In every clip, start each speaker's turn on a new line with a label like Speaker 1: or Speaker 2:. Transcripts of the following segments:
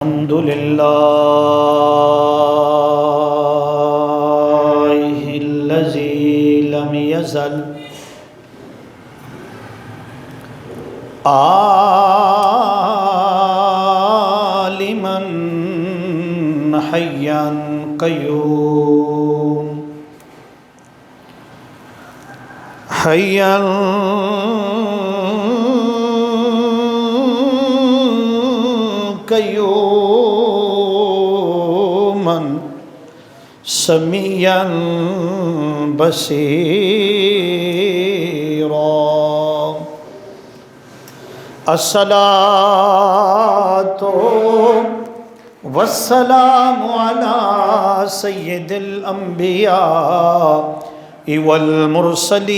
Speaker 1: الحمد لله الذي لم يزل عالما حيا قيوم حيا قيوما سميعا بصيرا الصلاة والسلام على سيد الأنبياء والمرسلين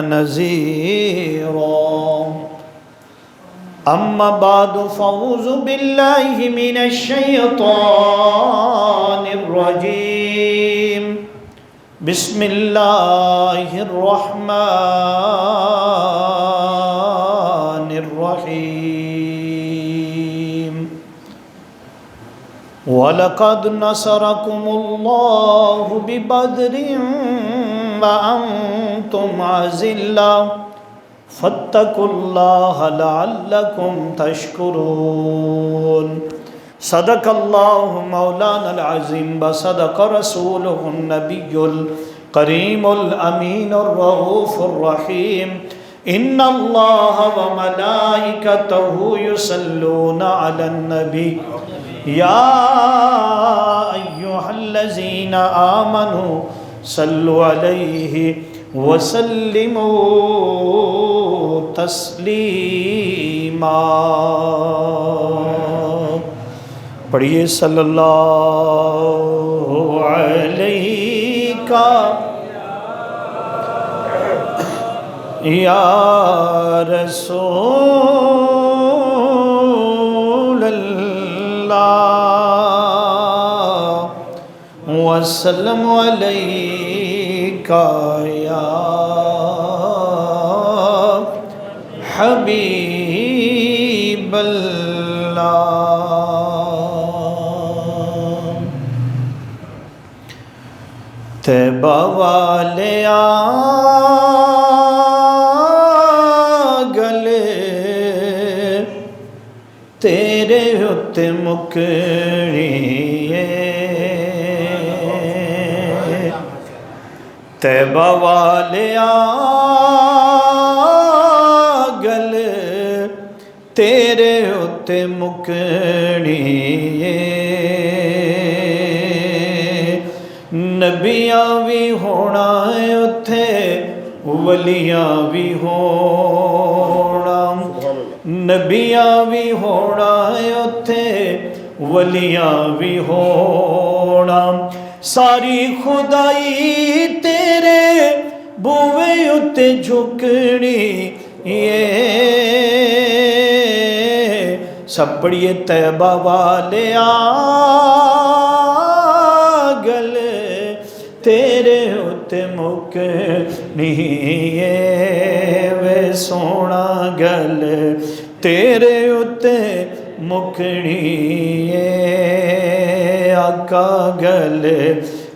Speaker 1: نذيرا أما بعد فأعوذ بالله من الشيطان الرجيم بسم الله الرحمن الرحيم وَلَقَدْ نَصَرَكُمُ اللَّهُ بِبَدْرٍ وَأَنْتُمْ أَذِلَّةٌ فَاتَّقُوا اللَّهَ لَعَلَّكُمْ تَشْكُرُونَ صدق اللہ مولانا العظیم وصدق رسولہ النبی الکریم الامین الرؤوف الرحیم ان اللہ وملائکتہ یصلون علی النبی یا ایہا الذین آمنوا صلوا علیہ وسلموا تسلیما پڑھیے صلی اللہ علیہ یا رسول اللہ وسلم علیہ یا حبیب اللہ طیبہ والے گلے تیرے اُتے مکڑیے طیبہ والے گلے تیرے اُتے مکڑیے نبیاں بھی ہونا ہے اتھے ولیاں بھی ہونا نبیاں بھی ہونا ہے اتھے ولیاں بھی ہونا ساری خدائی تیرے بوئے اتے جھکڑی سب پڑھیے طیبہ والے گل تیرے اتے مکڑی وے سونا گل تیرے اتے مکڑی آقا گل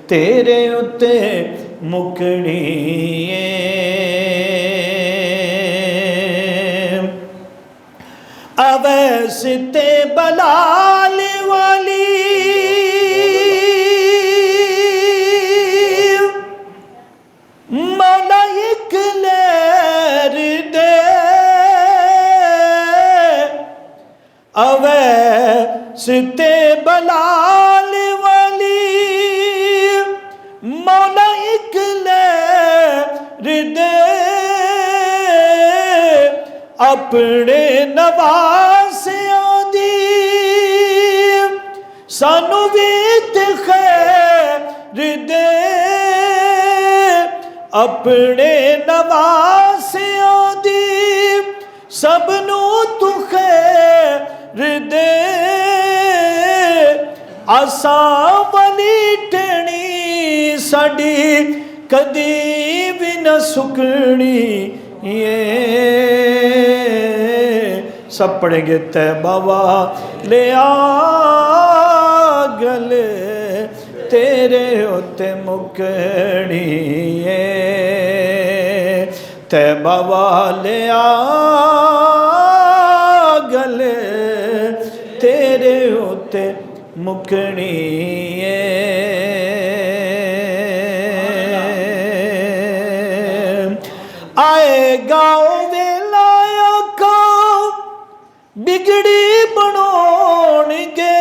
Speaker 1: تیرے اتے مکڑی اویس تے بلال والی مولا ایک لہر دے اویس تے بلال والی مولا ایک لہر دے اپنے نواسیاں دی سانو ویت خیر دے اپنے نواسیاں دی سب نو تو خیر دے آساں والی ٹھنی ساڈی کدی بھی نہ سکڑی سب پڑھیں گے. طیبہ والے آ گلے تیرے ہوتے مکڑی طیبہ والے آ گلے تیرے ہوتے مکڑی آئے گاؤ ویلا کا بگڑی بنون گے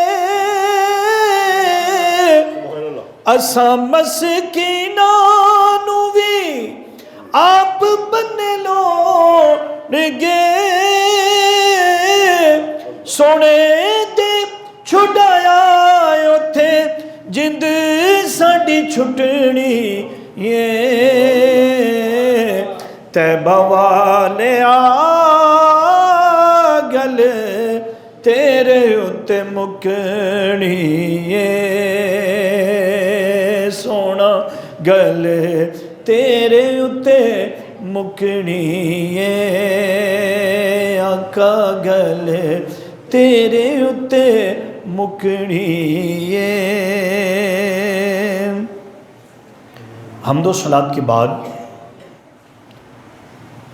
Speaker 1: اساں مسکیناں نو وی آپ بنے لون گے سونے دے چھڑایا اوتھے جند ساڈی چھٹنی طیبہ والے آ گلے تیرے اتے مکڑی سونا گلے تیرے اتے مکڑی آقا گلے تیرے اتے مکڑی. حمد و صلات کے بعد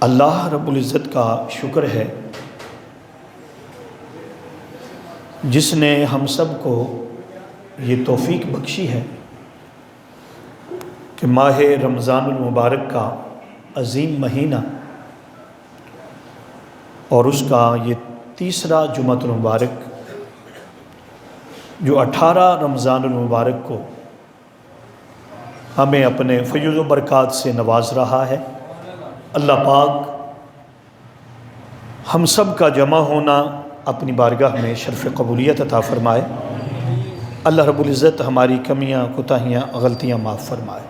Speaker 1: اللہ رب العزت کا شکر ہے جس نے ہم سب کو یہ توفیق بخشی ہے کہ ماہ رمضان المبارک کا عظیم مہینہ اور اس کا یہ تیسرا جمعۃ المبارک جو 18 رمضان المبارک کو ہمیں اپنے فیض و برکات سے نواز رہا ہے. اللہ پاک ہم سب کا جمع ہونا اپنی بارگاہ میں شرف قبولیت عطا فرمائے. اللہ رب العزت ہماری کمیاں کوتاہیاں غلطیاں معاف فرمائے.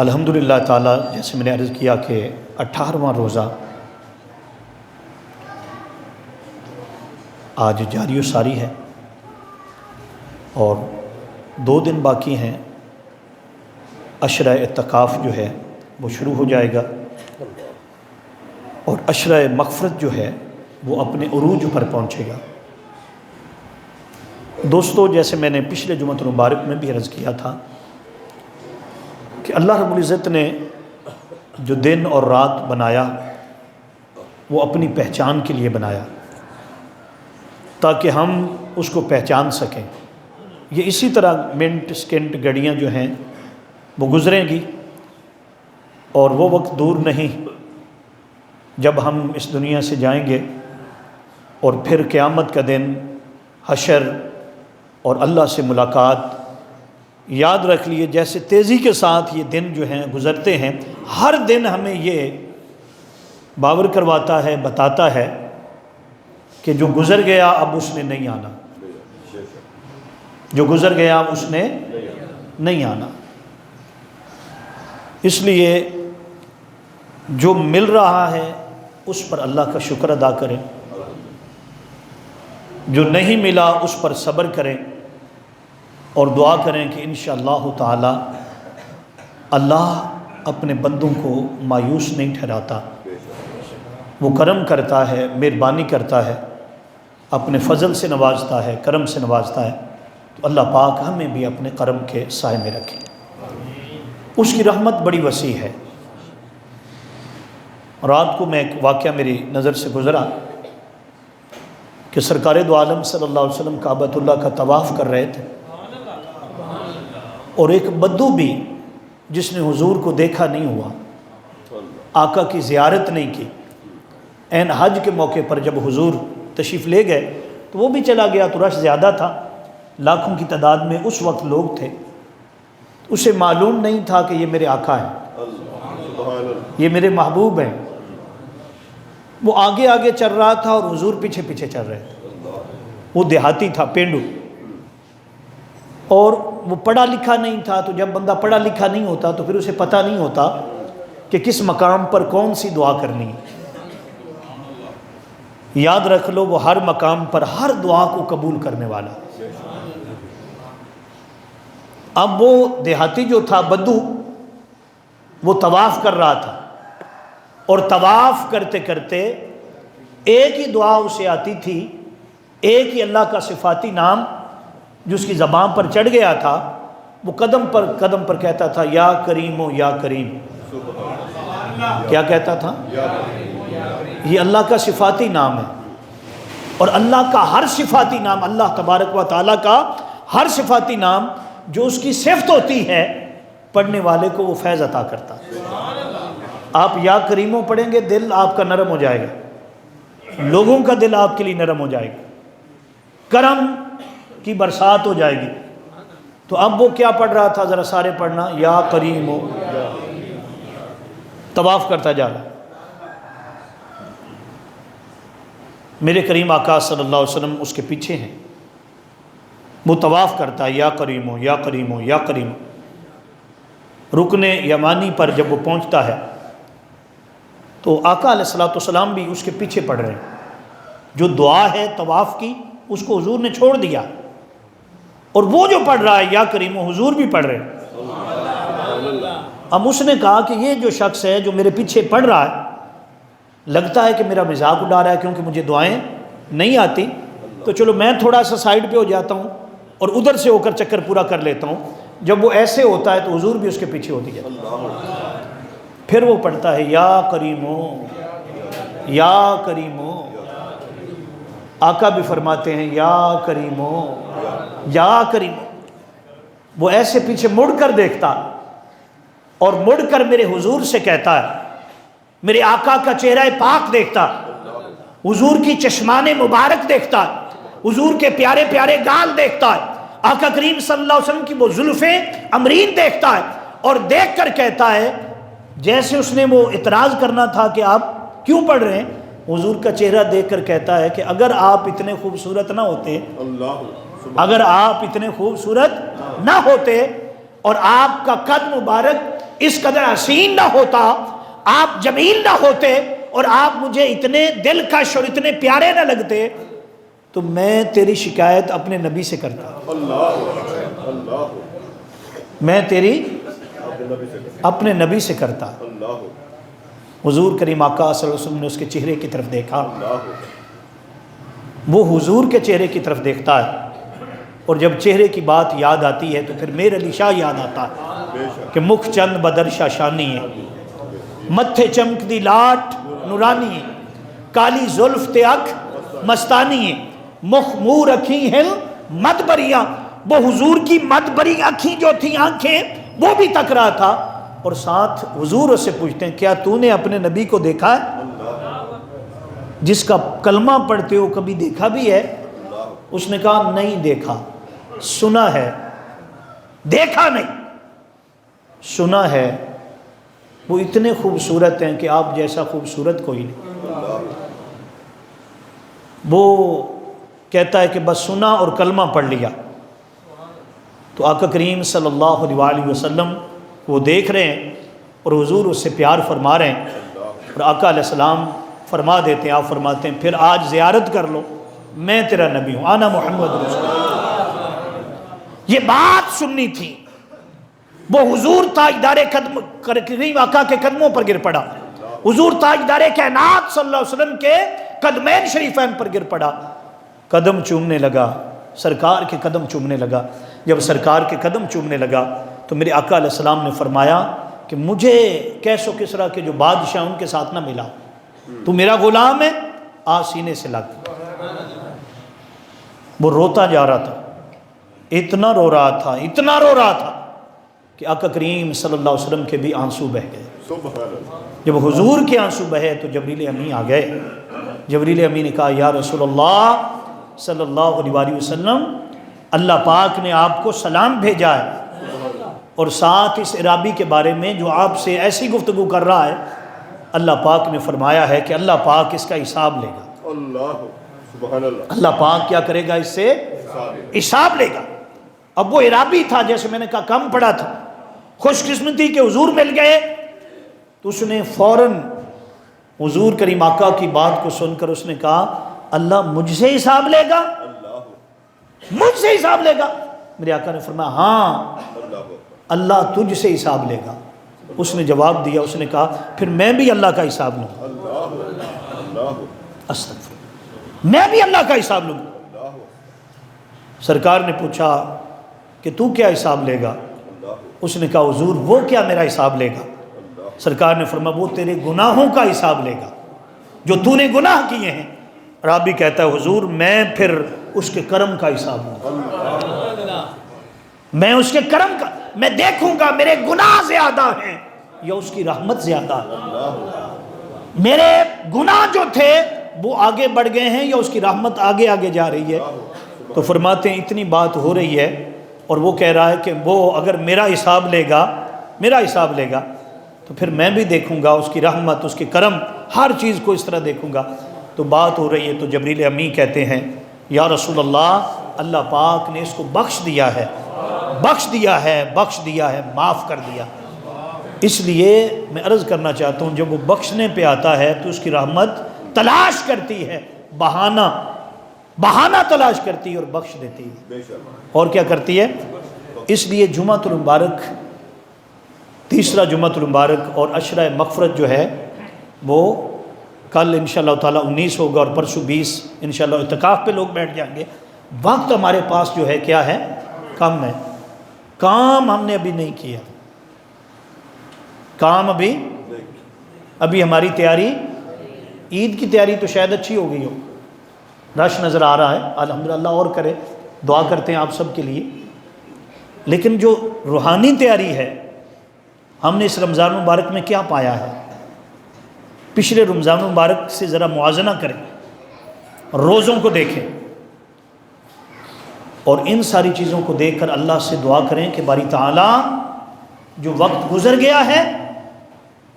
Speaker 1: الحمدللہ تعالیٰ جیسے میں نے عرض کیا کہ 18واں روزہ آج جاری و ساری ہے اور 2 دن باقی ہیں. عشرہ اعتکاف جو ہے وہ شروع ہو جائے گا اور عشرہ مغفرت جو ہے وہ اپنے عروج پر پہنچے گا. دوستو جیسے میں نے پچھلے جمعۃ المبارک میں بھی عرض کیا تھا کہ اللہ رب العزت نے جو دن اور رات بنایا وہ اپنی پہچان کے لیے بنایا تاکہ ہم اس کو پہچان سکیں. یہ اسی طرح منٹ سیکنڈ گھڑیاں جو ہیں وہ گزریں گی اور وہ وقت دور نہیں جب ہم اس دنیا سے جائیں گے اور پھر قیامت کا دن حشر اور اللہ سے ملاقات. یاد رکھ لیے جیسے تیزی کے ساتھ یہ دن جو ہیں گزرتے ہیں ہر دن ہمیں یہ باور کرواتا ہے بتاتا ہے کہ جو گزر گیا اب اس نے نہیں آنا جو گزر گیا اب اس نے نہیں آنا. اس لیے جو مل رہا ہے اس پر اللہ کا شکر ادا کریں جو نہیں ملا اس پر صبر کریں اور دعا کریں کہ انشاءاللہ تعالی اللہ اپنے بندوں کو مایوس نہیں ٹھہراتا. وہ کرم کرتا ہے مہربانی کرتا ہے اپنے فضل سے نوازتا ہے کرم سے نوازتا ہے. تو اللہ پاک ہمیں بھی اپنے کرم کے سائے میں رکھے. اس کی رحمت بڑی وسیع ہے. رات کو میں ایک واقعہ میری نظر سے گزرا کہ سرکار دو عالم صلی اللہ علیہ وسلم کعبۃ اللہ کا طواف کر رہے تھے اور ایک بدو بھی جس نے حضور کو دیکھا نہیں ہوا آقا کی زیارت نہیں کی عین حج کے موقع پر جب حضور تشریف لے گئے تو وہ بھی چلا گیا تو رش زیادہ تھا لاکھوں کی تعداد میں اس وقت لوگ تھے. اسے معلوم نہیں تھا کہ یہ میرے آقا ہیں یہ میرے محبوب ہیں. وہ آگے آگے چل رہا تھا اور حضور پیچھے پیچھے چل رہے تھے. وہ دیہاتی تھا پینڈو اور وہ پڑھا لکھا نہیں تھا. تو جب بندہ پڑھا لکھا نہیں ہوتا تو پھر اسے پتہ نہیں ہوتا کہ کس مقام پر کون سی دعا کرنی ہے. یاد رکھ لو وہ ہر مقام پر ہر دعا کو قبول کرنے والا. اب وہ دیہاتی جو تھا بدو وہ طواف کر رہا تھا اور طواف کرتے کرتے ایک ہی دعا اسے آتی تھی، ایک ہی اللہ کا صفاتی نام جو اس کی زبان پر چڑھ گیا تھا، وہ قدم پر کہتا تھا یا کریم و یا کریم۔ کیا کہتا تھا؟ یہ اللہ کا صفاتی نام ہے، اور اللہ کا ہر صفاتی نام، اللہ تبارک و تعالیٰ کا ہر صفاتی نام جو اس کی صفت ہوتی ہے، پڑھنے والے کو وہ فیض عطا کرتا ہے۔ آپ یا کریموں پڑھیں گے، دل آپ کا نرم ہو جائے گا، لوگوں کا دل آپ کے لیے نرم ہو جائے گا، کرم کی برسات ہو جائے گی۔ تو اب وہ کیا پڑھ رہا تھا؟ ذرا سارے پڑھنا، یا کریم ہو، طواف کرتا جا رہا۔ میرے کریم آقا صلی اللہ علیہ وسلم اس کے پیچھے ہیں، وہ طواف کرتا ہے، یا کریم ہو یا کریم ہو یا کریم ہو۔ رکن یمانی پر جب وہ پہنچتا ہے تو آقا علیہ الصلوۃ والسلام بھی اس کے پیچھے پڑھ رہے ہیں۔ جو دعا ہے طواف کی اس کو حضور نے چھوڑ دیا، اور وہ جو پڑھ رہا ہے یا کریم ہو، حضور بھی پڑھ رہے ہیں۔ اب اس نے کہا کہ یہ جو شخص ہے جو میرے پیچھے پڑھ رہا ہے، لگتا ہے کہ میرا مذاق اڑا رہا ہے کیونکہ مجھے دعائیں نہیں آتی، تو چلو میں تھوڑا سا سائیڈ پہ ہو جاتا ہوں اور ادھر سے ہو کر چکر پورا کر لیتا ہوں۔ جب وہ ایسے ہوتا ہے تو حضور بھی اس کے پیچھے ہوتی ہے۔ پھر وہ پڑھتا ہے یا کریم ہو یا کریم ہو۔ آقا بھی فرماتے ہیں یا کریم ہو یا کریم ہو۔ وہ ایسے پیچھے مڑ کر دیکھتا اور مڑ کر میرے حضور سے کہتا ہے، میرے آقا کا چہرہ پاک دیکھتا، حضور کی چشمان مبارک دیکھتا، حضور کے پیارے پیارے گال دیکھتا ہے، آقا کریم صلی اللہ علیہ وسلم کی وہ زلفیں امرین دیکھتا ہے، اور دیکھ کر کہتا ہے، جیسے اس نے وہ اعتراض کرنا تھا کہ آپ کیوں پڑھ رہے ہیں، حضور کا چہرہ دیکھ کر کہتا ہے کہ اگر آپ اتنے خوبصورت نہ ہوتے، اگر آپ اتنے خوبصورت نہ ہوتے اور آپ کا قد مبارک اس قدر حسین نہ ہوتا، آپ جمیل نہ ہوتے اور آپ مجھے اتنے دلکش اور اتنے پیارے نہ لگتے، تو میں تیری شکایت اپنے نبی سے کرتا، میں تیری اپنے نبی سے کرتا۔ حضور کریم آقا صلی اللہ علیہ وسلم نے اس کے چہرے کی طرف دیکھا، وہ حضور کے چہرے کی طرف دیکھتا ہے، اور جب چہرے کی بات یاد آتی ہے تو پھر میر علی شاہ یاد آتا ہے کہ مکھ چند بدرشا شانی ہے، متھے چمک دی لاٹ نورانی ہے، کالی زلف تے اکھ مستانی ہے، مخ مور اکھیں ہل مد بریاں۔ وہ حضور کی مد بری اکھیں جو تھیں، آنکھیں، وہ بھی تک رہا تھا، اور ساتھ حضور اس سے پوچھتے ہیں کیا تو نے اپنے نبی کو دیکھا ہے؟ جس کا کلمہ پڑھتے ہو کبھی دیکھا بھی ہے؟ اس نے کہا نہیں دیکھا، سنا ہے، دیکھا نہیں، سنا ہے۔ وہ اتنے خوبصورت ہیں کہ آپ جیسا خوبصورت کوئی نہیں۔ وہ کہتا ہے کہ بس سنا اور کلمہ پڑھ لیا۔ تو آقا کریم صلی اللہ علیہ وسلم وہ دیکھ رہے ہیں اور حضور اس سے پیار فرما رہے ہیں، اور آقا علیہ السلام فرما دیتے ہیں، آپ فرماتے ہیں پھر آج زیارت کر لو، میں تیرا نبی ہوں، آنا محمد رسول اللہ۔ یہ بات سننی تھی۔ وہ حضور تاجدار کریم آقا کے قدموں پر گر پڑا، حضور تاجدار کائنات صلی اللہ علیہ وسلم کے قدمین شریفین پر گر پڑا، قدم چومنے لگا، سرکار کے قدم چومنے لگا۔ جب سرکار کے قدم چومنے لگا تو میرے آقا علیہ السلام نے فرمایا کہ مجھے کیسو کسرا کے جو بادشاہ ان کے ساتھ نہ ملا، تو میرا غلام ہے، آ سینے سے لگ۔ وہ روتا جا رہا تھا، اتنا رو رہا تھا، اتنا رو رہا تھا کہ آقا کریم صلی اللہ علیہ وسلم کے بھی آنسو بہ گئے۔ جب حضور کے آنسو بہے تو جبریل امین آ گئے۔ جبریل امین نے کہا یا رسول اللہ صلی اللہ علیہ وسلم، اللہ پاک نے آپ کو سلام بھیجا ہے، اور ساتھ اس عرابی کے بارے میں جو آپ سے ایسی گفتگو کر رہا ہے، اللہ پاک نے فرمایا ہے کہ اللہ پاک اس کا حساب لے گا۔ اللہ پاک کیا کرے گا؟ اس سے حساب لے گا۔ اب وہ عرابی تھا، جیسے میں نے کہا کم پڑا تھا، خوش قسمتی کہ حضور مل گئے، تو اس نے فوراً حضور کریم آقا کی بات کو سن کر اس نے کہا اللہ مجھ سے حساب لے گا؟ مجھ سے حساب لے گا؟ میرے آقا نے فرمایا ہاں اللہ تجھ سے حساب لے گا۔ اس نے جواب دیا، اس نے کہا پھر میں بھی اللہ کا حساب لوں۔ استغفر، میں بھی اللہ کا حساب لوں گا۔ سرکار نے پوچھا کہ تو کیا حساب لے گا؟ اس نے کہا حضور وہ کیا میرا حساب لے گا؟ سرکار نے فرمایا وہ تیرے گناہوں کا حساب لے گا، جو تو نے گناہ کیے ہیں۔ رابی کہتا ہے حضور میں پھر اس کے کرم کا حساب لوں گا، میں اس کے کرم کا، میں دیکھوں گا میرے گناہ زیادہ ہیں یا اس کی رحمت زیادہ ہے، میرے گناہ جو تھے وہ آگے بڑھ گئے ہیں یا اس کی رحمت آگے آگے جا رہی ہے۔ تو فرماتے ہیں اتنی بات ہو رہی ہے اور وہ کہہ رہا ہے کہ وہ اگر میرا حساب لے گا تو پھر میں بھی دیکھوں گا اس کی رحمت، اس کے کرم، ہر چیز کو اس طرح دیکھوں گا۔ تو بات ہو رہی ہے تو جبریل امی کہتے ہیں یا رسول اللہ، اللہ پاک نے اس کو بخش دیا ہے، معاف کر دیا۔ اس لیے میں عرض کرنا چاہتا ہوں جب وہ بخشنے پہ آتا ہے تو اس کی رحمت تلاش کرتی ہے، بہانہ تلاش کرتی ہے اور بخش دیتی ہے۔ اور کیا کرتی ہے؟ اس لیے جمعۃ المبارک، تیسرا جمعۃ المبارک اور عشرہ مغفرت جو ہے وہ کل انشاءاللہ تعالیٰ 19 ہوگا اور پرسوں 20 انشاءاللہ اعتکاف پہ لوگ بیٹھ جائیں گے۔ وقت ہمارے پاس جو ہے کیا ہے؟ کم ہے، کام ہم نے ابھی نہیں کیا، کام ابھی ہماری تیاری، عید کی تیاری تو شاید اچھی ہو گئی ہو، رش نظر آ رہا ہے الحمدللہ، اور کرے، دعا کرتے ہیں آپ سب کے لیے، لیکن جو روحانی تیاری ہے ہم نے اس رمضان مبارک میں کیا پایا ہے؟ پچھلے رمضان مبارک سے ذرا موازنہ کریں، روزوں کو دیکھیں اور ان ساری چیزوں کو دیکھ کر اللہ سے دعا کریں کہ باری تعالیٰ جو وقت گزر گیا ہے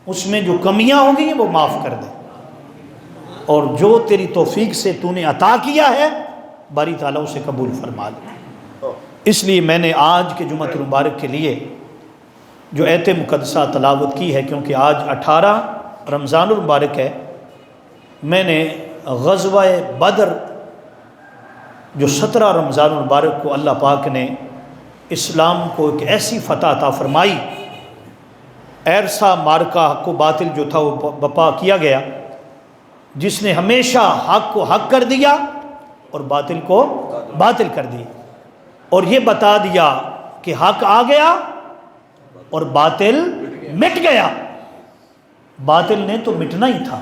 Speaker 1: اس میں جو کمیاں ہوں گی وہ معاف کر دے، اور جو تیری توفیق سے تو نے عطا کیا ہے باری تعالیٰ اسے قبول فرما لے۔ اس لیے میں نے آج کے جمعۃ المبارک کے لیے جو ایت مقدسہ تلاوت کی ہے، کیونکہ آج 18 رمضان المبارک ہے، میں نے غزوہ بدر جو 17 رمضان المبارک کو اللہ پاک نے اسلام کو ایک ایسی فتح عطا فرمائی، ایرسا مارکا حق و باطل جو تھا وہ بپا کیا گیا، جس نے ہمیشہ حق کو حق کر دیا اور باطل کو باطل کر دیا، اور یہ بتا دیا کہ حق آ گیا اور باطل مٹ گیا۔ باطل نے تو مٹنا ہی تھا،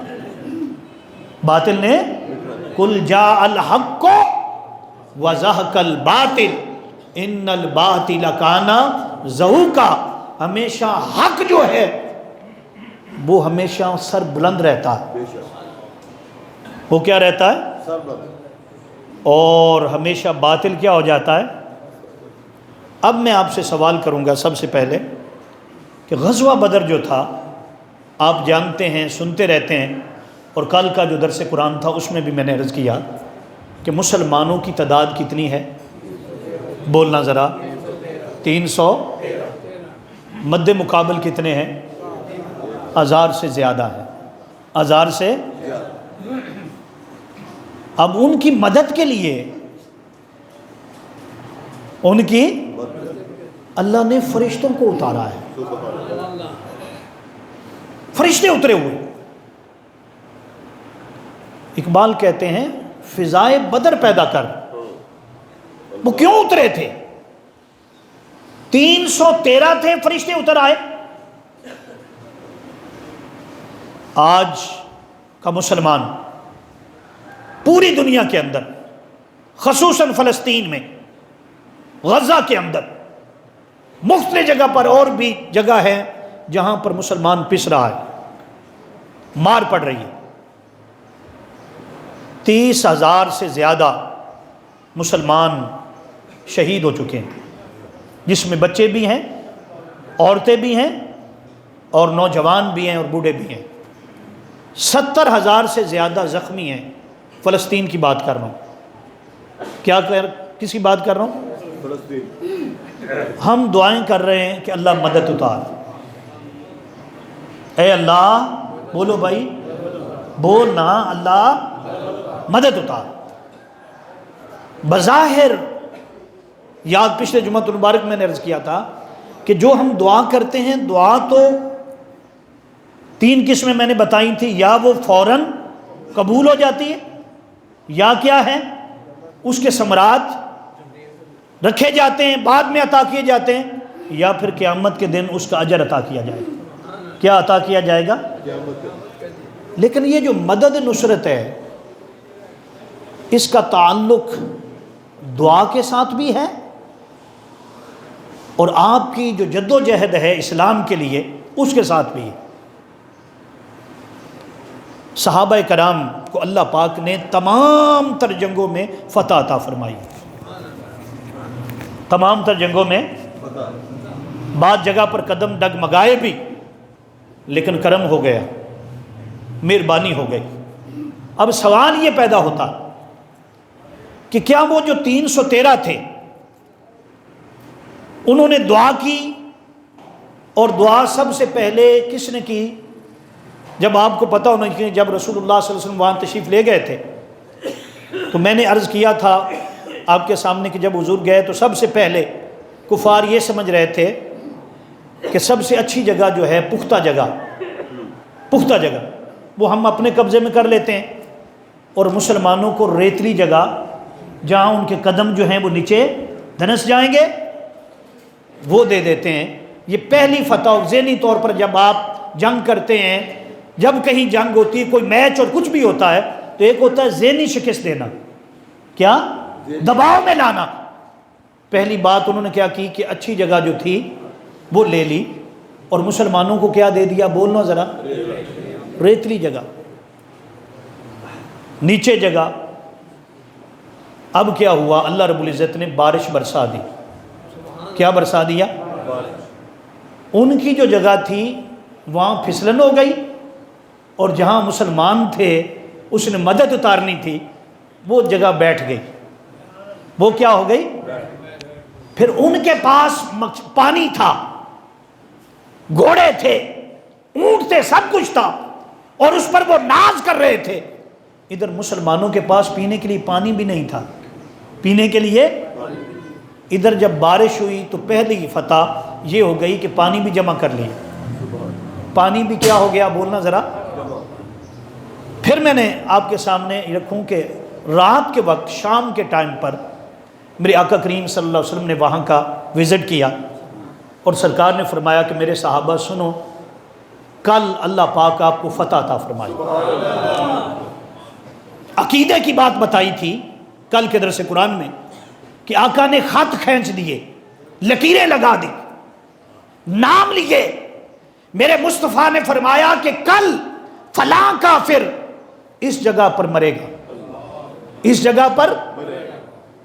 Speaker 1: باطل نے قل جاء الحق وزہق الباطل ان الباطل کان زہوقا، ہمیشہ حق جو ہے وہ ہمیشہ سر بلند رہتا ہے، وہ کیا رہتا ہے؟ اور ہمیشہ باطل کیا ہو جاتا ہے؟ اب میں آپ سے سوال کروں گا سب سے پہلے کہ غزوہ بدر جو تھا آپ جانتے ہیں، سنتے رہتے ہیں، اور کل کا جو درس قرآن تھا اس میں بھی میں نے عرض کیا کہ مسلمانوں کی تعداد کتنی ہے؟ بولنا ذرا، 300، مد مقابل کتنے ہیں؟ 1000 سے زیادہ ہے، 1000 سے۔ اب ان کی مدد کے لیے ان کی اللہ نے فرشتوں کو اتارا ہے، فرشتے اترے ہوئے۔ اقبال کہتے ہیں فضائے بدر پیدا کر، وہ کیوں اترے تھے؟ 313 تھے، فرشتے اتر آئے۔ آج کا مسلمان پوری دنیا کے اندر، خصوصاً فلسطین میں، غزہ کے اندر، مختلف جگہ پر اور بھی جگہ ہے جہاں پر مسلمان پس رہا ہے، مار پڑ رہی ہے۔ 30,000 سے زیادہ مسلمان شہید ہو چکے ہیں، جس میں بچے بھی ہیں، عورتیں بھی ہیں، اور نوجوان بھی ہیں اور بوڑھے بھی ہیں۔ 70,000 سے زیادہ زخمی ہیں۔ فلسطین کی بات کر رہا ہوں، کس کی بات کر رہا ہوں؟ فلسطین۔ ہم دعائیں کر رہے ہیں کہ اللہ مدد اتار، اے اللہ، بولو بھائی، بولنا، اللہ مدد اتار۔ بظاہر یاد پچھلے جمعہ المبارک میں نے عرض کیا تھا کہ جو ہم دعا کرتے ہیں، دعا تو 3 قسمیں میں نے بتائی تھی، یا وہ فوراً قبول ہو جاتی ہے، یا کیا ہے اس کے ثمرات رکھے جاتے ہیں، بعد میں عطا کیے جاتے ہیں، یا پھر قیامت کے دن اس کا اجر عطا کیا جائے گا۔ کیا عطا کیا جائے گا؟ لیکن یہ جو مدد نصرت ہے اس کا تعلق دعا کے ساتھ بھی ہے، اور آپ کی جو جد و جہد ہے اسلام کے لیے اس کے ساتھ بھی ہے۔ صحابہ کرام کو اللہ پاک نے تمام تر جنگوں میں فتح عطا فرمائی، تمام تر جنگوں میں، بعض جگہ پر قدم ڈگمگائے بھی، لیکن کرم ہو گیا، مہربانی ہو گئی۔ اب سوال یہ پیدا ہوتا کہ کیا وہ جو 313 تھے انہوں نے دعا کی، اور دعا سب سے پہلے کس نے کی؟ جب آپ کو پتہ ہونا کہ جب رسول اللہ صلی اللہ علیہ وسلم وہاں تشریف لے گئے تھے تو میں نے عرض کیا تھا آپ کے سامنے کہ جب حضور گئے تو سب سے پہلے کفار یہ سمجھ رہے تھے کہ سب سے اچھی جگہ جو ہے پختہ جگہ وہ ہم اپنے قبضے میں کر لیتے ہیں، اور مسلمانوں کو ریتلی جگہ جہاں ان کے قدم جو ہیں وہ نیچے دھنس جائیں گے وہ دے دیتے ہیں۔ یہ پہلی فتح ذہنی طور پر جب آپ جنگ کرتے ہیں، جب کہیں جنگ ہوتی ہے، کوئی میچ اور کچھ بھی ہوتا ہے، تو ایک ہوتا ہے ذہنی شکست دینا، کیا دباؤ میں لانا۔ پہلی بات انہوں نے کیا کی کہ اچھی جگہ جو تھی وہ لے لی، اور مسلمانوں کو کیا دے دیا؟ بولنا ذرا، ریتلی جگہ، نیچے جگہ۔ اب کیا ہوا؟ اللہ رب العزت نے بارش برسا دی۔ کیا برسا دیا؟ ان کی جو جگہ تھی وہاں پھسلن ہو گئی، اور جہاں مسلمان تھے اس نے مدد اتارنی تھی وہ جگہ بیٹھ گئی، وہ کیا ہو گئی؟ پھر ان کے پاس پانی تھا، گھوڑے تھے، اونٹ تھے، سب کچھ تھا، اور اس پر وہ ناز کر رہے تھے۔ ادھر مسلمانوں کے پاس پینے کے لیے پانی بھی نہیں تھا، پینے کے لیے۔ ادھر جب بارش ہوئی تو پہلی فتح یہ ہو گئی کہ پانی بھی جمع کر لیا، پانی بھی کیا ہو گیا؟ بولنا ذرا۔ پھر میں نے آپ کے سامنے رکھوں کہ رات کے وقت شام کے ٹائم پر میرے آقا کریم صلی اللہ علیہ وسلم نے وہاں کا وزٹ کیا، اور سرکار نے فرمایا کہ میرے صحابہ سنو، کل اللہ پاک آپ کو فتح عطا فرمائی۔ عقیدے کی بات بتائی تھی کل کے درس قرآن میں کہ آقا نے خط کھینچ دیے، لکیریں لگا دی، نام لیے۔ میرے مصطفیٰ نے فرمایا کہ کل فلاں کافر اس جگہ پر مرے گا، اس جگہ پر۔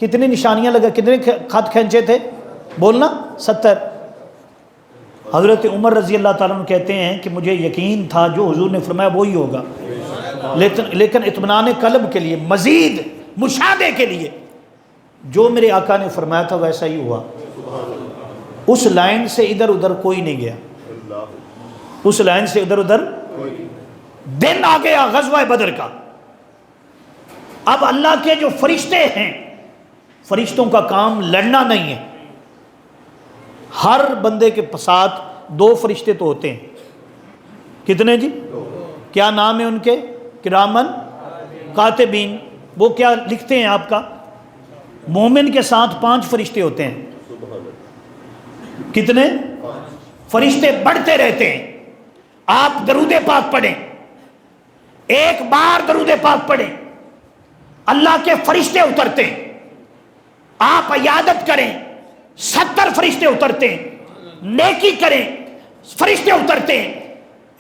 Speaker 1: کتنی نشانیاں لگا، کتنے خط کھینچے تھے؟ بولنا 70۔ حضرت عمر رضی اللہ تعالیٰ عنہ کہتے ہیں کہ مجھے یقین تھا جو حضور نے فرمایا وہی ہوگا، لیکن اطمینان قلب کے لیے، مزید مشاہدے کے لیے، جو میرے آقا نے فرمایا تھا ویسا ہی ہوا۔ اس لائن سے ادھر ادھر کوئی نہیں گیا، اس لائن سے ادھر ادھر۔ دن آ گیا غزوہ بدر کا۔ اب اللہ کے جو فرشتے ہیں، فرشتوں کا کام لڑنا نہیں ہے۔ ہر بندے کے ساتھ 2 فرشتے تو ہوتے ہیں۔ کتنے جی؟ کیا نام ہے ان کے؟ کرامن کاتبین۔ وہ کیا لکھتے ہیں آپ کا؟ مومن کے ساتھ 5 فرشتے ہوتے ہیں۔ کتنے؟ فرشتے بڑھتے رہتے ہیں۔ آپ درود پاک پڑھیں، ایک بار درود پاک پڑھیں، اللہ کے فرشتے اترتے ہیں۔ آپ عیادت کریں، 70 فرشتے اترتے ہیں۔ نیکی کریں، فرشتے اترتے ہیں۔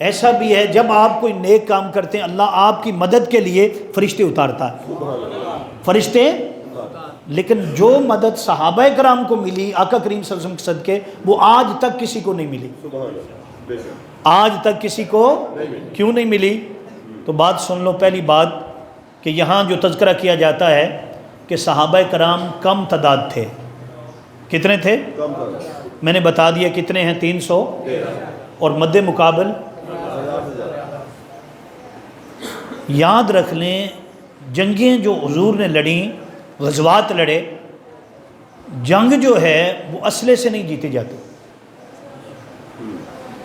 Speaker 1: ایسا بھی ہے جب آپ کوئی نیک کام کرتے ہیں اللہ آپ کی مدد کے لیے فرشتے اتارتا ہے، فرشتے۔ لیکن جو مدد صحابہ کرام کو ملی آقا کریم صلی اللہ علیہ وسلم کے صدقے، وہ آج تک کسی کو نہیں ملی، آج تک کسی کو کیوں نہیں ملی؟ تو بات سن لو۔ پہلی بات کہ یہاں جو تذکرہ کیا جاتا ہے کہ صحابہ کرام کم تعداد تھے۔ کتنے تھے؟ میں نے بتا دیا کتنے ہیں، 300، اور مد مقابل یاد رکھ لیں جنگیں جو حضور نے لڑیں، غزوات لڑے، جنگ جو ہے وہ اسلحے سے نہیں جیتی جاتی،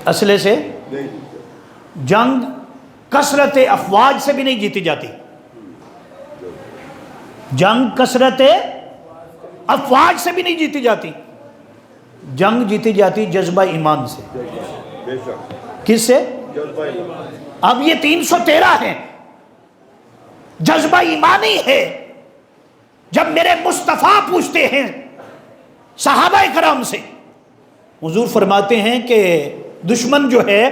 Speaker 1: اسلحے سے جنگ کثرت افواج سے بھی نہیں جیتی جاتی. جنگ کثرت افواج سے بھی نہیں جیتی جاتی. جنگ جیتی جاتی جذبہ ایمان سے. کس سے؟ اب یہ 313 ہیں، جذبہ ایمانی ہے. جب میرے مصطفیٰ پوچھتے ہیں صحابہ کرام سے، حضور فرماتے ہیں کہ دشمن جو ہے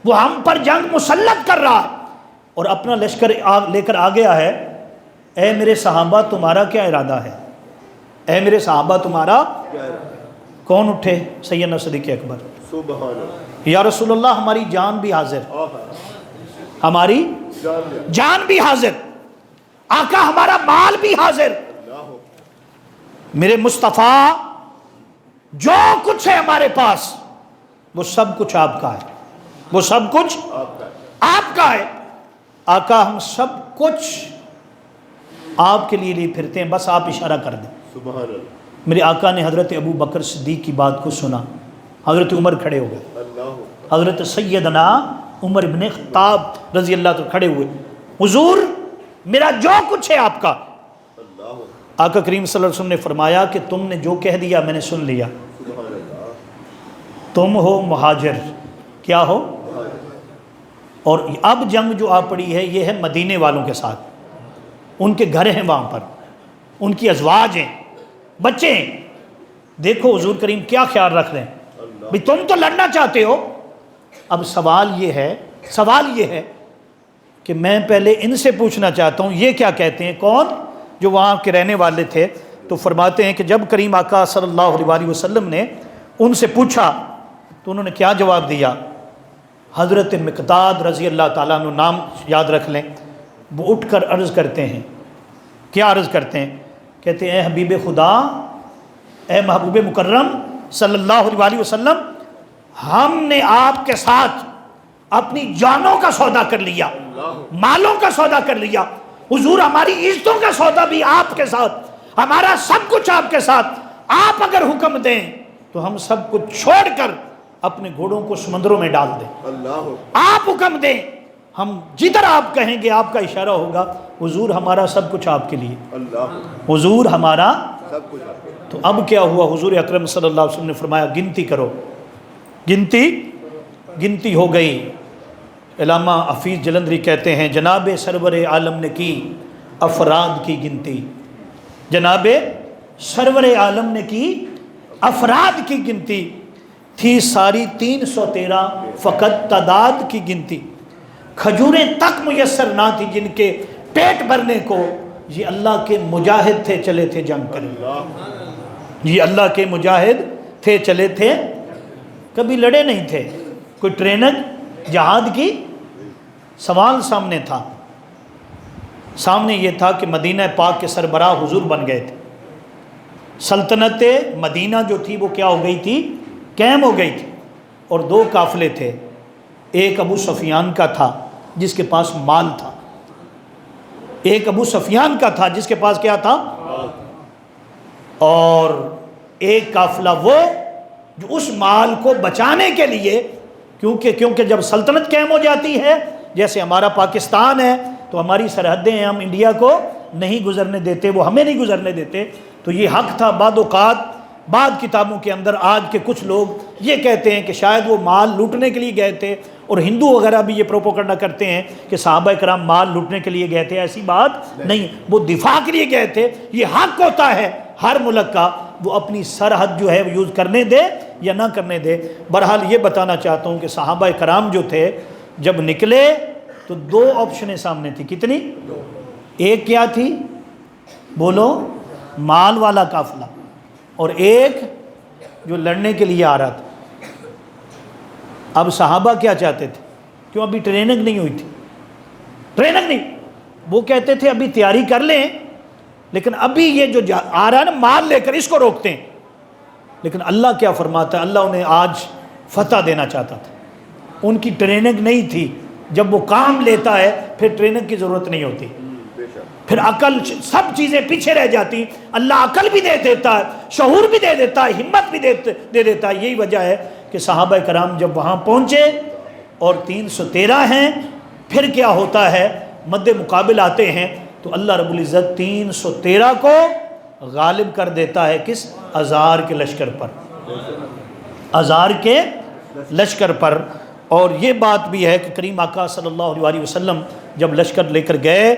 Speaker 1: وہ ہم پر جنگ مسلط کر رہا ہے اور اپنا لشکر لے کر آ گیا ہے. اے میرے صحابہ تمہارا کیا ارادہ ہے؟ اے میرے صحابہ تمہارا کون اٹھے؟ سیدنا صدیق اکبر، سبحان اللہ، یا رسول اللہ ہماری جان بھی حاضر، ہماری جان بھی حاضر، آقا ہمارا مال بھی حاضر. میرے مصطفیٰ جو کچھ ہے ہمارے پاس وہ سب کچھ آپ کا ہے، وہ سب کچھ آپ کا ہے. آقا ہم سب کچھ آپ کے لیے پھرتے ہیں، بس آپ اشارہ کر دیں. سبحان اللہ. میرے آقا نے حضرت ابو بکر صدیق کی بات کو سنا، حضرت عمر کھڑے ہو گئے، حضرت سیدنا عمر بن خطاب رضی اللہ عنہ کھڑے ہوئے. حضور میرا جو کچھ ہے آپ کا. آقا کریم صلی اللہ علیہ وسلم نے فرمایا کہ تم نے جو کہہ دیا میں نے سن لیا. تم ہو مہاجر، کیا ہو؟ اور اب جنگ جو آپ پڑی ہے یہ ہے مدینے والوں کے ساتھ، ان کے گھر ہیں وہاں پر، ان کی ازواج ہیں، بچے ہیں. دیکھو حضور کریم کیا خیال رکھ رہے ہیں بھی تم تو لڑنا چاہتے ہو. اب سوال یہ ہے کہ میں پہلے ان سے پوچھنا چاہتا ہوں یہ کیا کہتے ہیں، کون جو وہاں کے رہنے والے تھے. تو فرماتے ہیں کہ جب کریم آقا صلی اللہ علیہ وسلم نے ان سے پوچھا تو انہوں نے کیا جواب دیا. حضرت مقداد رضی اللہ تعالیٰ عنہ، نام یاد رکھ لیں، وہ اٹھ کر عرض کرتے ہیں. کیا عرض کرتے ہیں؟ کہتے ہیں اے حبیب خدا، اے محبوب مکرم صلی اللہ علیہ وسلم، ہم نے آپ کے ساتھ اپنی جانوں کا سودا کر لیا، مالوں کا سودا کر لیا. حضور ہماری عزتوں کا سودا بھی آپ کے ساتھ، ہمارا سب کچھ آپ کے ساتھ. آپ اگر حکم دیں تو ہم سب کچھ چھوڑ کر اپنے گھوڑوں کو سمندروں میں ڈال دیں. آپ حکم دیں، ہم جدھر آپ کہیں گے آپ کا اشارہ ہوگا. حضور ہمارا سب کچھ آپ کے لیے، حضور ہمارا سب کچھ. تو اب کیا ہوا؟ حضور اکرم صلی اللہ علیہ وسلم نے فرمایا گنتی کرو. گنتی ہو گئی. علامہ حفیظ جلندری کہتے ہیں جناب سرور عالم نے کی افراد کی گنتی. جناب سرور عالم نے کی افراد کی گنتی تھی ساری 313 فقط تعداد کی گنتی. کھجوریں تک میسر نہ تھی جن کے پیٹ بھرنے کو. یہ اللہ کے مجاہد تھے چلے تھے جنگ کرنے. یہ اللہ کے مجاہد تھے چلے تھے، کبھی لڑے نہیں تھے. کوئی ٹریننگ جہاد کی؟ سوال سامنے تھا. سامنے یہ تھا کہ مدینہ پاک کے سربراہ حضور بن گئے تھے. سلطنت مدینہ جو تھی وہ کیا ہو گئی تھی؟ قائم ہو گئی تھی. اور 2 قافلے تھے. ایک ابو سفیان کا تھا جس کے پاس مال تھا، ایک ابو سفیان کا تھا جس کے پاس کیا تھا، اور ایک قافلہ وہ جو اس مال کو بچانے کے لیے، کیونکہ جب سلطنت قائم ہو جاتی ہے، جیسے ہمارا پاکستان ہے تو ہماری سرحدیں ہیں، ہم انڈیا کو نہیں گزرنے دیتے، وہ ہمیں نہیں گزرنے دیتے. تو یہ حق تھا. بعض اوقات بعض کتابوں کے اندر آج کے کچھ لوگ یہ کہتے ہیں کہ شاید وہ مال لوٹنے کے لیے گئے تھے، اور ہندو وغیرہ بھی یہ پروپیگنڈا کرتے ہیں کہ صحابہ کرام مال لوٹنے کے لیے گئے تھے. ایسی بات نہیں، وہ دفاع کے لیے گئے تھے. یہ حق ہوتا ہے ہر ملک کا، وہ اپنی سرحد جو ہے وہ یوز کرنے دے یا نہ کرنے دے. بہرحال یہ بتانا چاہتا ہوں کہ صحابہ کرام جو تھے جب نکلے تو 2 آپشنیں سامنے تھی. کتنی؟ ایک کیا تھی؟ بولو. مال والا قافلہ، اور ایک جو لڑنے کے لیے آ رہا تھا. اب صحابہ کیا چاہتے تھے؟ کیوں ابھی ٹریننگ نہیں ہوئی تھی، ٹریننگ نہیں. وہ کہتے تھے ابھی تیاری کر لیں، لیکن ابھی یہ جو آ رہا ہے نا مال لے کر، اس کو روکتے ہیں. لیکن اللہ کیا فرماتا ہے؟ اللہ انہیں آج فتح دینا چاہتا تھا. ان کی ٹریننگ نہیں تھی. جب وہ کام لیتا ہے پھر ٹریننگ کی ضرورت نہیں ہوتی، پھر عقل سب چیزیں پیچھے رہ جاتی. اللہ عقل بھی دے دیتا ہے، شعور بھی دے دیتا ہے، ہمت بھی دے دیتا ہے. یہی وجہ ہے کہ صحابہ کرام جب وہاں پہنچے اور 313 ہیں، پھر کیا ہوتا ہے، مد مقابل آتے ہیں تو اللہ رب العزت 313 کو غالب کر دیتا ہے، کس؟ ازار کے لشکر پر، ازار کے لشکر پر۔ اور یہ بات بھی ہے کہ کریم آقا صلی اللہ علیہ وسلم جب لشکر لے کر گئے،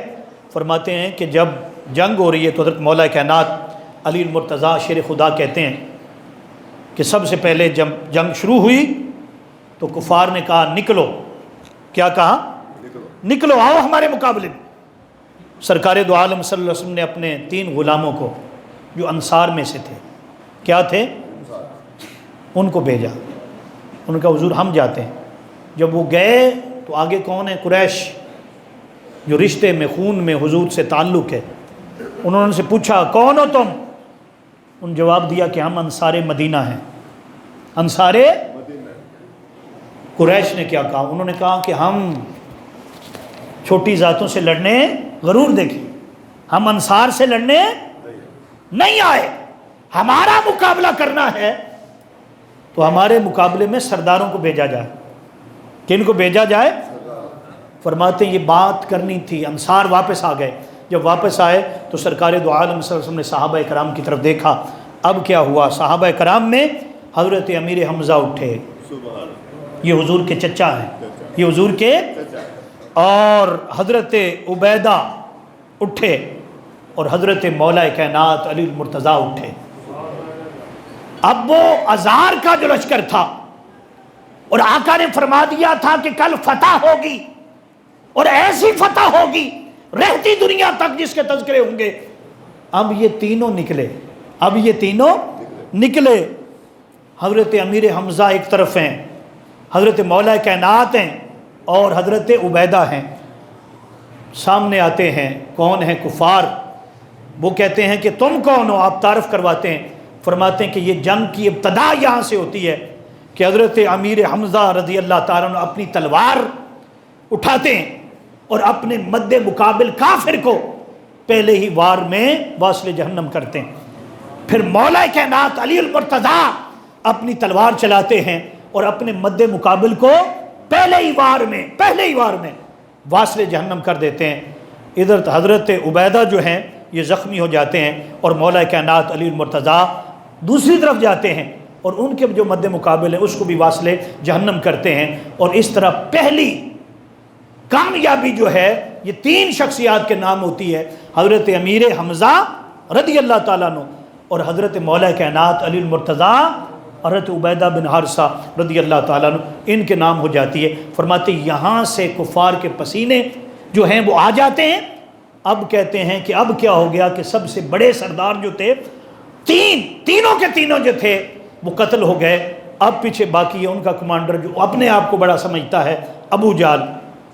Speaker 1: فرماتے ہیں کہ جب جنگ ہو رہی ہے تو حضرت مولا کائنات علی المرتضیٰ شیر خدا کہتے ہیں کہ سب سے پہلے جب جنگ شروع ہوئی تو کفار نے کہا نکلو۔ کیا کہا؟ نکلو، آؤ ہمارے مقابلے میں۔ سرکار دو عالم صلی اللہ علیہ وسلم نے اپنے 3 غلاموں کو جو انصار میں سے تھے، کیا تھے؟ ان کو بھیجا، ان کا حضور ہم جاتے ہیں۔ جب وہ گئے تو آگے کون ہے؟ قریش، جو رشتے میں خون میں حضور سے تعلق ہے۔ انہوں نے سے پوچھا کون ہو تم؟ ان جواب دیا کہ ہم انصار مدینہ ہیں۔ انصار قریش نے کیا کہا؟ انہوں نے کہا کہ ہم چھوٹی ذاتوں سے لڑنے، غرور دیکھیں، ہم انصار سے لڑنے نہیں آئے، ہمارا مقابلہ کرنا ہے تو ہمارے مقابلے میں سرداروں کو بھیجا جائے۔ کن کو بھیجا جائے؟ فرماتے ہیں یہ بات کرنی تھی۔ انصار واپس آ گئے، جب واپس آئے تو سرکار دو عالم صلی اللہ علیہ وسلم نے صحابہ کرام کی طرف دیکھا۔ اب کیا ہوا؟ صحابہ کرام میں حضرت امیر حمزہ اٹھے، یہ حضور کے چچا ہیں، یہ حضور کے، اور حضرت عبیدہ اٹھے، اور حضرت مولا کائنات علی المرتضیٰ اٹھے۔ اب وہ ازار کا جو لشکر تھا، اور آقا نے فرما دیا تھا کہ کل فتح ہوگی، اور ایسی فتح ہوگی رہتی دنیا تک جس کے تذکرے ہوں گے۔ اب یہ تینوں نکلے، اب یہ تینوں نکلے۔ حضرت امیر حمزہ ایک طرف ہیں، حضرت مولا کائنات ہیں، اور حضرت عبیدہ ہیں۔ سامنے آتے ہیں، کون ہیں؟ کفار۔ وہ کہتے ہیں کہ تم کون ہو؟ آپ تعارف کرواتے ہیں، فرماتے ہیں کہ یہ جنگ کی ابتدا یہاں سے ہوتی ہے کہ حضرت امیر حمزہ رضی اللہ تعالیٰ عنہ اپنی تلوار اٹھاتے ہیں اور اپنے مد مقابل کافر کو پہلے ہی وار میں واصل جہنم کرتے ہیں۔ پھر مولا کائنات علی المرتضیٰ اپنی تلوار چلاتے ہیں اور اپنے مد مقابل کو پہلے ہی وار میں واصل جہنم کر دیتے ہیں۔ ادھر حضرت عبیدہ جو ہیں یہ زخمی ہو جاتے ہیں، اور مولا کائنات علی المرتضیٰ دوسری طرف جاتے ہیں اور ان کے جو مد مقابل ہے اس کو بھی واصل جہنم کرتے ہیں۔ اور اس طرح پہلی کامیابی جو ہے یہ 3 شخصیات کے نام ہوتی ہے، حضرت امیر حمزہ رضی اللہ تعالیٰ عنہ، اور حضرت مولا کائنات علی المرتضیٰ، حضرت عبیدہ بن حارثہ رضی اللہ تعالیٰ عنہ، ان کے نام ہو جاتی ہے۔ فرماتے یہاں سے کفار کے پسینے جو ہیں وہ آ جاتے ہیں۔ اب کہتے ہیں کہ اب کیا ہو گیا کہ سب سے بڑے سردار جو تھے، تینوں کے تینوں جو تھے وہ قتل ہو گئے۔ اب پیچھے باقی ہے ان کا کمانڈر جو اپنے آپ کو بڑا سمجھتا ہے، ابو جہل۔